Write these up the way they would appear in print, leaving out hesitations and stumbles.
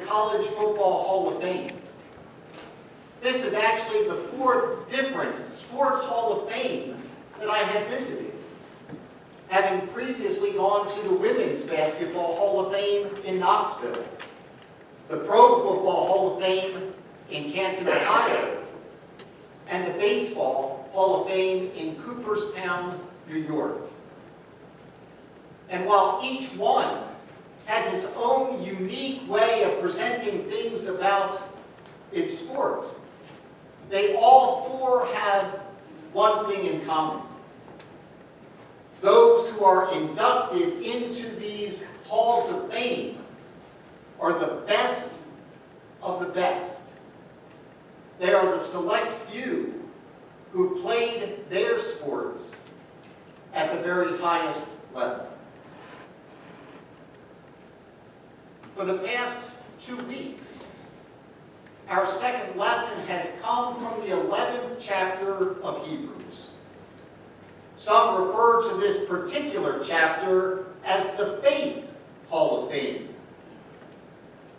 College Football Hall of Fame. This is actually the fourth different Sports Hall of Fame that I have visited, having previously gone to the Women's Basketball Hall of Fame in Knoxville, the Pro Football Hall of Fame in Canton, Ohio, and the Baseball Hall of Fame in Cooperstown, New York. And while each one has its own unique way of presenting things about its sport, they all four have one thing in common. Those who are inducted into these halls of fame are the best of the best. They are the select few who played their sports at the very highest level. For the past 2 weeks, our second lesson has come from the 11th chapter of Hebrews. Some refer to this particular chapter as the Faith Hall of Fame.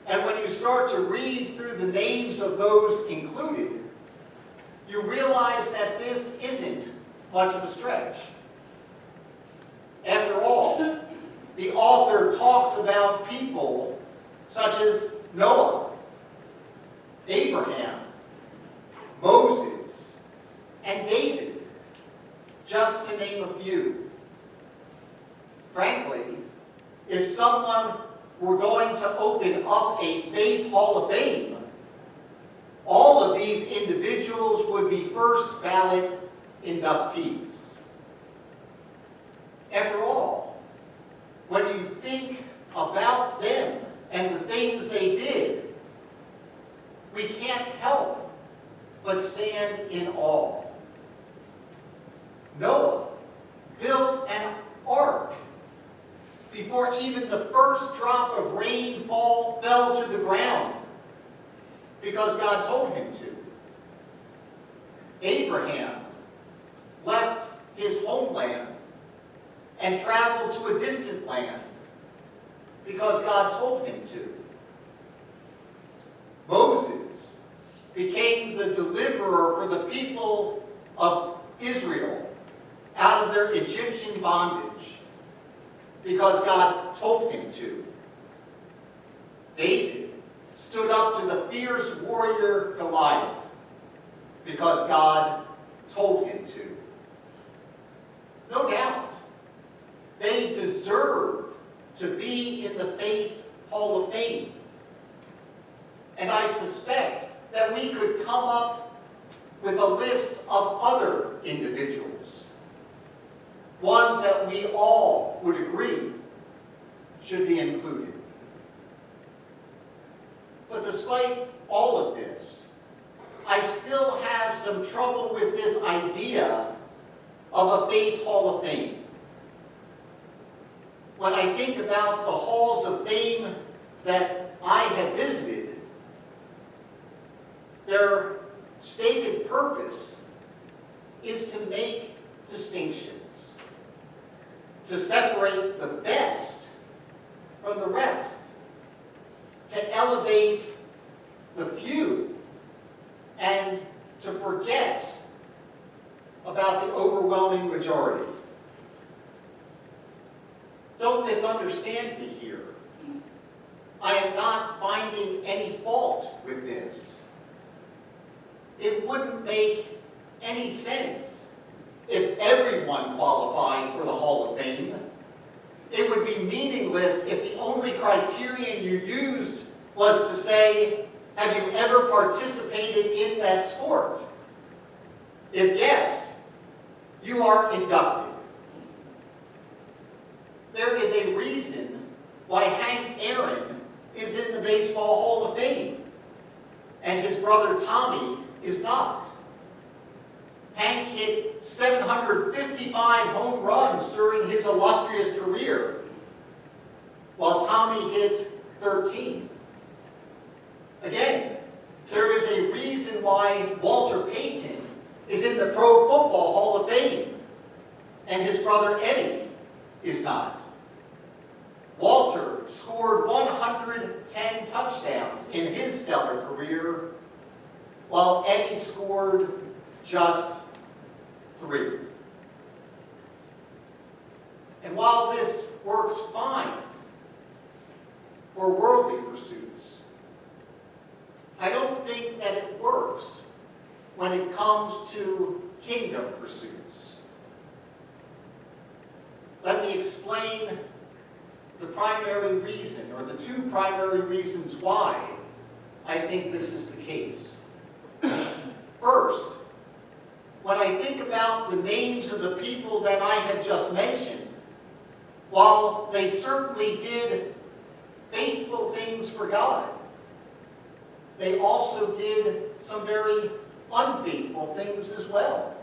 And when you start to read through the names of those included, you realize that this isn't much of a stretch. After all, the author talks about people such as Noah, Abraham, Moses, and David, just to name a few. Frankly, if someone were going to open up a Faith Hall of Fame, all of these individuals would be first ballot inductees. After all, when you think about them and the things they did, we can't help but stand in awe. Noah built an ark before even the first drop of rain fell to the ground, because God told him to. Abraham left his homeland and traveled to a distant land because God told him to. Moses became the deliverer for the people of Israel out of their Egyptian bondage because God told him to. David stood up to the fierce warrior Goliath because God told him to. No doubt, they deserve to be in the Faith Hall of Fame. And I suspect that we could come up with a list of other individuals, ones that we all would agree should be included. But despite all of this, I still have some trouble with this idea of a Faith Hall of Fame. When I think about the halls of fame that I have visited, their stated purpose is to make distinctions, to separate the best from the rest, to elevate the few, and to forget about the overwhelming majority. Don't misunderstand me here. I am not finding any fault with this. It wouldn't make any sense if everyone qualified for the Hall of Fame. It would be meaningless if the only criterion you used was to say, have you ever participated in that sport? If yes, you are inducted. There is a reason why Hank Aaron is in the Baseball Hall of Fame, and his brother Tommy is not. Hank hit 755 home runs during his illustrious career, while Tommy hit 13. Again, there is a reason why Walter Payton is in the Pro Football Hall of Fame, and his brother Eddie is not. Walter scored 100 10 touchdowns in his stellar career, while Eddie scored just 3. And while this works fine for worldly pursuits, I don't think that it works when it comes to kingdom pursuits. Let me explain the primary reason, or the 2 primary reasons why I think this is the case. First, when I think about the names of the people that I have just mentioned, while they certainly did faithful things for God, they also did some very unfaithful things as well.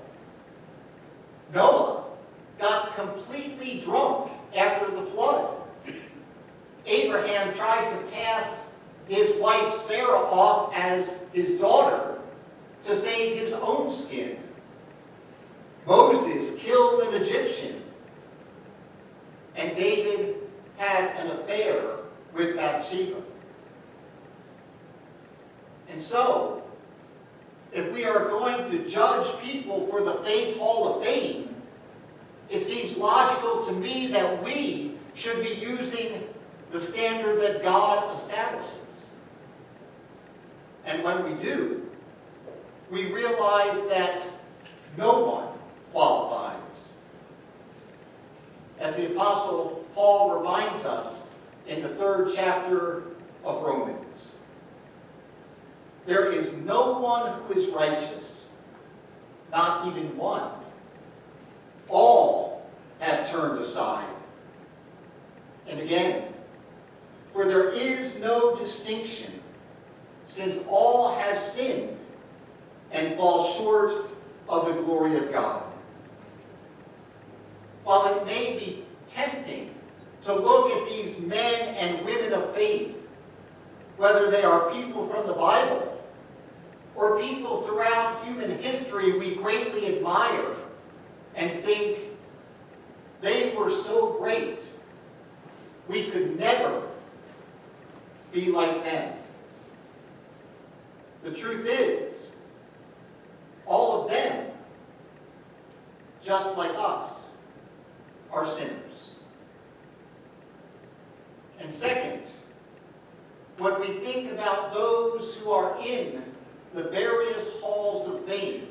Noah got completely drunk after the flood. Abraham tried to pass his wife Sarah off as his daughter to save his own skin. Moses killed an Egyptian. And David had an affair with Bathsheba. And so, if we are going to judge people for the Faith Hall of Fame, it seems logical to me that we should be using the standard that God establishes. And when we do, we realize that no one qualifies. As the Apostle Paul reminds us in the 3rd chapter of Romans, there is no one who is righteous, not even one. All have turned aside. And again, for there is no distinction, since all have sinned and fall short of the glory of God. While it may be tempting to look at these men and women of faith, whether they are people from the Bible or people throughout human history we greatly admire and think they were so great, we could never be like them. The truth is, all of them, just like us, are sinners. And second, when we think about those who are in the various halls of fame,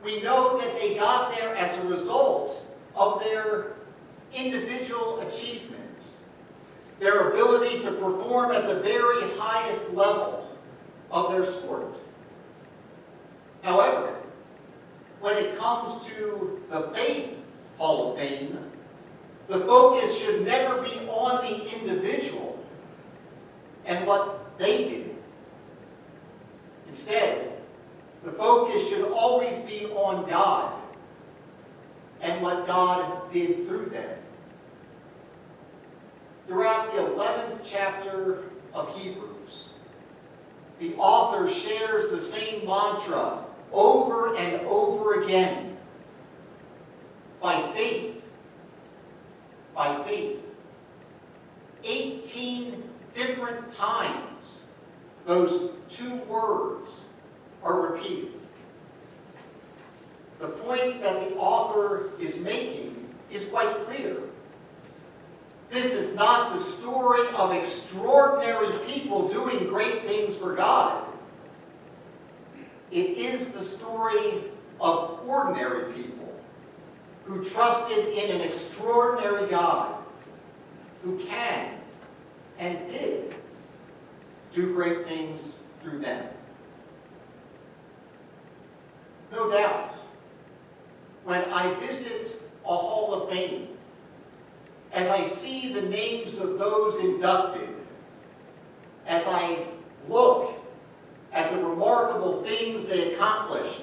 we know that they got there as a result of their individual achievements, their ability to perform at the very highest level of their sport. However, when it comes to the Faith Hall of Fame, the focus should never be on the individual and what they did. Instead, the focus should always be on God and what God did through them. Throughout the 11th chapter of Hebrews, the author shares the same mantra over and over again. By faith, by faith. 18 different times those 2 words are repeated. The point that the author is making is quite clear. This is not the story of extraordinary people doing great things for God. It is the story of ordinary people who trusted in an extraordinary God who can and did do great things through them. No doubt, when I visit a Hall of Fame, as I see the names of those inducted, as I look at the remarkable things they accomplished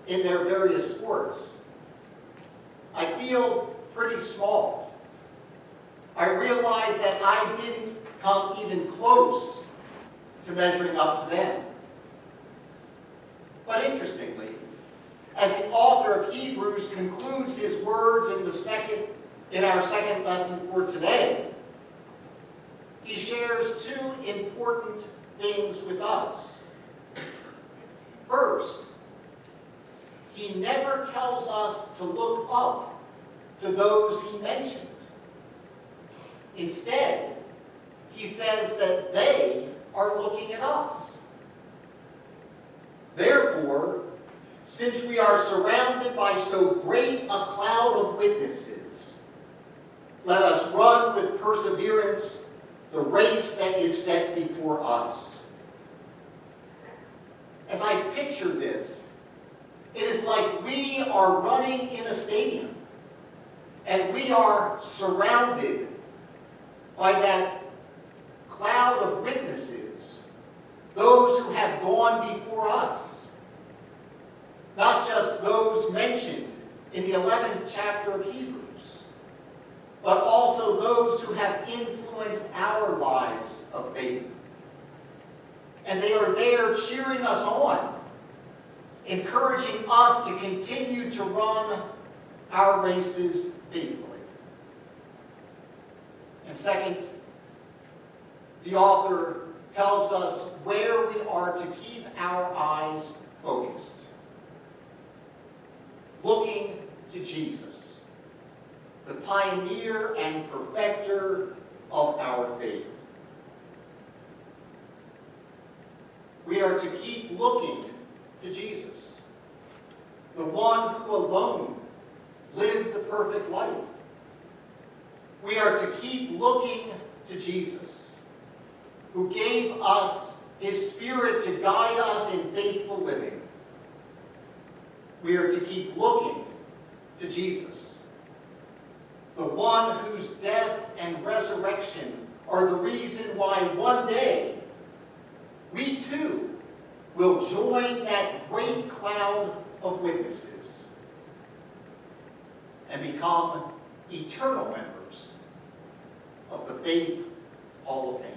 in their various sports, I feel pretty small. I realize that I didn't come even close to measuring up to them. But interestingly, as the author of Hebrews concludes his words in our second lesson for today, he shares two important things with us. First, he never tells us to look up to those he mentioned. Instead, he says that they are looking at us. Therefore, since we are surrounded by so great a cloud of witnesses, let us run with perseverance the race that is set before us. As I picture this, it is like we are running in a stadium, and we are surrounded by that cloud of witnesses, those who have gone before us. Not just those mentioned in the 11th chapter of Hebrews, but also those who have influenced our lives of faith. And they are there cheering us on, encouraging us to continue to run our races faithfully. And second, the author tells us where we are to keep our eyes focused. Looking to Jesus, the pioneer and perfecter of our faith. We are to keep looking to Jesus, the one who alone lived the perfect life. We are to keep looking to Jesus, who gave us his Spirit to guide us in faithful living. We are to keep looking to Jesus, the one whose death and resurrection are the reason why one day we too will join that great cloud of witnesses and become eternal members of the Faith Hall of Fame.